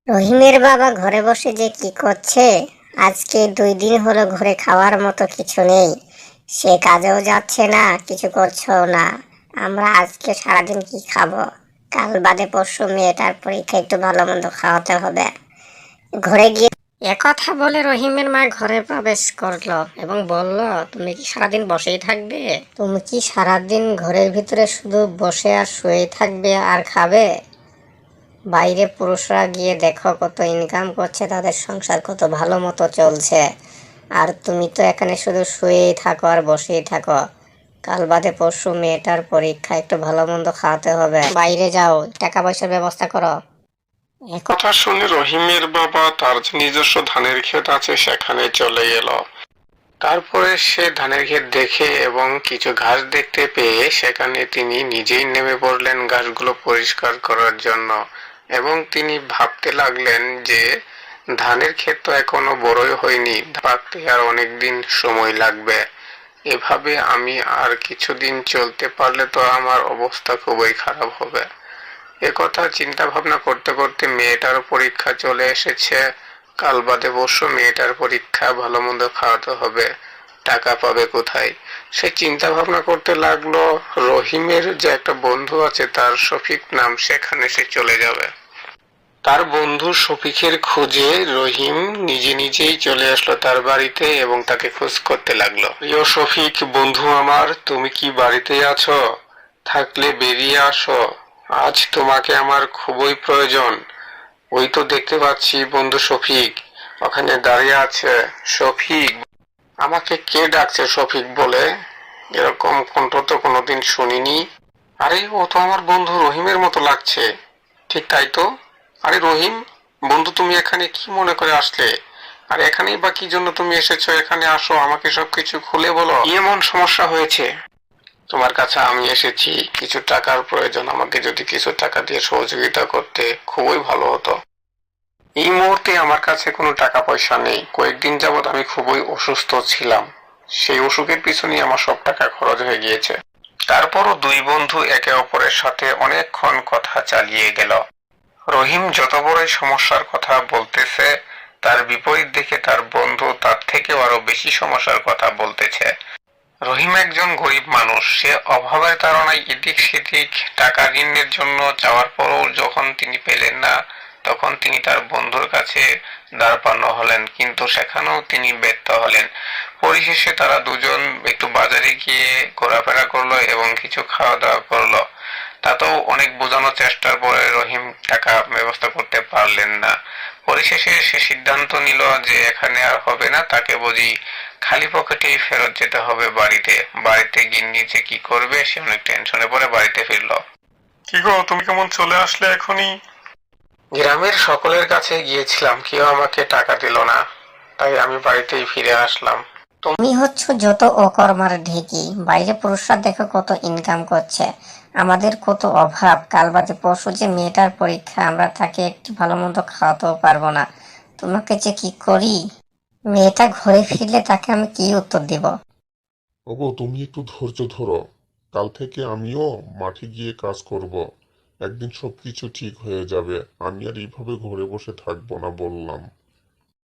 রহিমের বাবা ঘরে বসে যে কি করছে। আজকে 2 দিন হলো ঘরে খাওয়ার মতো কিছু নেই। সে কাজেও যাচ্ছে না, কিছু করছেও না। আমরা আজকে সারাদিন কি খাবো? কাল বাদে পরশু মেয়েটার পরীক্ষা, একটু ভালো মন্দ খাওয়াতে হবে। ঘরে গিয়ে একথা বলে রহিমের মা ঘরে প্রবেশ করলো এবং বলল, তুমি কি সারাদিন বসেই থাকবে? তুমি কি সারাদিন ঘরের ভিতরে শুধু বসে আর শুয়েই থাকবে আর খাবে? বাইরে পুরুষরা গিয়ে দেখো কত ইনকাম করছে, তাদের সংসার কত ভালো মতো চলছে। আর তুমি তো এখানে শুধু শুয়েই থাকো আর বসেই থাকো। কাল বাদে পরশু মেয়েটার পরীক্ষা, একটু ভালো মন্দ খাওয়াতে হবে। বাইরে যাও, টাকা পয়সার ব্যবস্থা করো। কথা শুনে রহিমের বাবা তার যে নিজস্ব ধানের ক্ষেত আছে সেখানে চলে এলো। তারপরে সে ধানের ক্ষেত দেখে এবং কিছু ঘাস দেখতে পেয়ে সেখানে তিনি নিজেই নেমে পড়লেন ঘাসগুলো পরিষ্কার করার জন্য। এবং তিনি ভাবতে লাগলেন যে ধানের ক্ষেত তো এখনো বড়ই হয়নি, পাকতে আর অনেক দিন সময় লাগবে। এভাবে আমি আর কিছুদিন চলতে পারলে তো আমার অবস্থা খুবই খারাপ হবে। একথা চিন্তা ভাবনা করতে করতে মেয়েটার পরীক্ষা চলে এসেছে। কাল বাদে পরশু মেয়েটার পরীক্ষা, ভালো মন্দ খাওয়াতে হবে, টাকা পাবে কোথায়? সে চিন্তা ভাবনা করতে লাগলো। রহিমের যে একটা বন্ধু আছে, তার শফিক নাম, সেখানে সে চলে যাবে। তার বন্ধু শফিকের খোঁজে রহিম নিজে নিজেই চলে আসলো তার বাড়িতে এবং তাকে খোঁজ করতে লাগলো। প্রিয় শফিক বন্ধু আমার, তুমি কি বাড়িতে আছো? থাকলে বেরিয়ে আসো, আজ তোমাকে আমার খুবই প্রয়োজন। ওই তো দেখতে পাচ্ছি বন্ধু শফিক ওখানে দাঁড়িয়ে আছে। শফিক, আমাকে কে ডাকছে শফিক বলে? এরকম কণ্ঠ তো কোনোদিন শুনিনি। আরে ও তো আমার বন্ধু রহিমের মতো লাগছে। ঠিক তাই তো। আরে রহিম বন্ধু, তুমি এখানে কি মনে করে আসলে? আর এখানেই বা কি জন্য তুমি এসেছো? এখানে আসো, আমাকে সবকিছু খুলে বলো, কি এমন সমস্যা হয়েছে? তোমার কাছে আমি এসেছি, কিছু টাকার প্রয়োজন। আমাকে যদি কিছু টাকা দিয়ে সহযোগিতা করতে খুবই ভালো হতো। এই মুহূর্তে আমার কাছে কোনো টাকা পয়সা নেই। কয়েকদিন যাবৎ আমি খুবই অসুস্থ ছিলাম। সেই অসুখের পিছনেই আমার সব টাকা খরচ হয়ে গিয়েছে। তারপরও দুই বন্ধু একে অপরের সাথে অনেকক্ষণ কথা চালিয়ে গেল। রহিম যত বড়ই সমস্যার কথা বলতেছে, তার বিপরীত দেখে তার বন্ধু তার থেকেও আরো বেশি সমস্যার কথা বলতেছে। রহিম একজন গরিব মানুষ। সে অভাবের তাড়নায় এদিক সেদিক টাকা ঋণের জন্য চাওয়ার পরও যখন তিনি পেলেন না, তখন তিনি তার বন্ধুর কাছে দাঁড়ানো হলেন, কিন্তু সেখানেও তিনি ব্যর্থ হলেন। পরিশেষে তারা দুজন একটু বাজারে গিয়ে ঘোরাফেরা করলো এবং কিছু খাওয়া দাওয়া করলো। তাতেও অনেক বোঝানোর চেষ্টার পরে রহিম টাকা ব্যবস্থা করতে পারলেন না। পরিশেষে সে সিদ্ধান্ত নিল যে এখানে আর হবে না, তাকে বুঝি খালি পকেটেই ফেরত যেতে হবে বাড়িতে। বাড়িতে গিয়ে নিচে কি করবে সে অনেক টেনশনে পড়ে বাড়িতে ফিরলো। কি গো, তুমি কেমন চলে আসলে এখনই? গ্রামের সকলের কাছে গিয়েছিলাম, কেউ আমাকে টাকা দিল না, তাই আমি বাড়িতেই ফিরে আসলাম। তুমি হচ্ছ যত অকর্মার ঢেকি। বাইরে পুরুষরা দেখো কত ইনকাম করছে, আমাদের কত অভাব। কাল বাদে পরশু যে মেয়েটার পরীক্ষা, আমরা তাকে একটু ভালো মন্দ খাওয়াতেও পারবো না। তোমাকে যে কি করি! মেয়েটা ঘরে ফিরলে তাকে আমি কি উত্তর দিব? ওগো, তুমি একটু ধৈর্য ধরো। কাল থেকে আমিও মাঠে গিয়ে কাজ করব। একদিন সবকিছু ঠিক হয়ে যাবে। আমি আর এইভাবে ঘরে বসে থাকবো না বললাম।